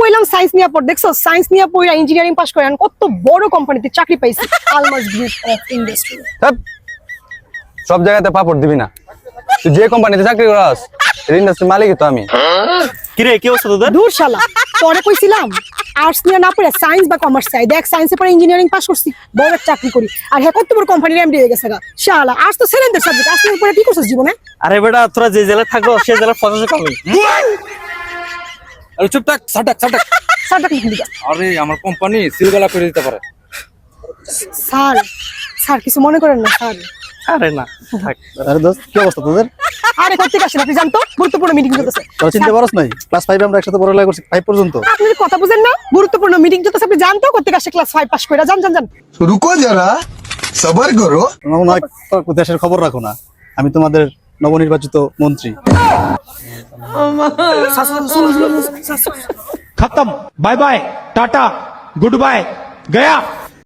কইলাম সায়েন্স নিয়ে পড়, দেখছো সায়েন্স নিয়ে পড়া ইঞ্জিনিয়ারিং পাস করে কত বড় কোম্পানিতে চাকরি পাইছি, আলমাস গ্রুপ অফ ইন্ডাস্ট্রি। সব জায়গাতে পাপড় দিবি না, তুই যে কোম্পানিতে চাকরি করাস ইন্ডাস্ট্রির মালিকই তো আমি। কিরে কি অবস্থা তোদের? দূর শালা, পরে কইছিলাম আর্টস নিয়ে না পড়ে সায়েন্স বা কমার্স চাই, দেখ সায়েন্সে পড়ে ইঞ্জিনিয়ারিং পাস করছি, বড় চাকরি করি, আর হ্যাঁ কত বড় কোম্পানির এমডি হয়ে গেছে গা। শালা আর্টস তো ছেলেদের সাবজেক্ট, আর্টস নিয়ে পড়ে কি করছিস জীবনে? আরে বেটা তোরা যে জেলা থাকো সে জেলার প্রশাসক আমি। আরে চুপ থাক, সাটাক সাটাক। স্যারটা কি লিখা? আরে আমার কোম্পানি সিলগালা করে দিতে পারে। স্যার স্যার কিছু মনে করেন না স্যার। আরে না থাক। আরে দোস্ত কি অবস্থা তোদের? আরে করতে আসেন আপনি জানতো, গুরুত্বপূর্ণ মিটিং চলতেছে। তোরা চিনতে পারছ নাই ক্লাস 5 আমরা একসাথে পড়ালেখা করছি 5 পর্যন্ত। আপনি কথা বুঝেন না, গুরুত্বপূর্ণ মিটিং চলতেছে, আপনি জানতো করতে আসে ক্লাস 5 পাস করে যান যান যান। रुको जरा सबर करो। তোমরা মনে হয় দেশের খবর রাখো না, আমি তোমাদের নবনির্বাচিত মন্ত্রী। खत्म, bye bye, tata, goodbye, गया।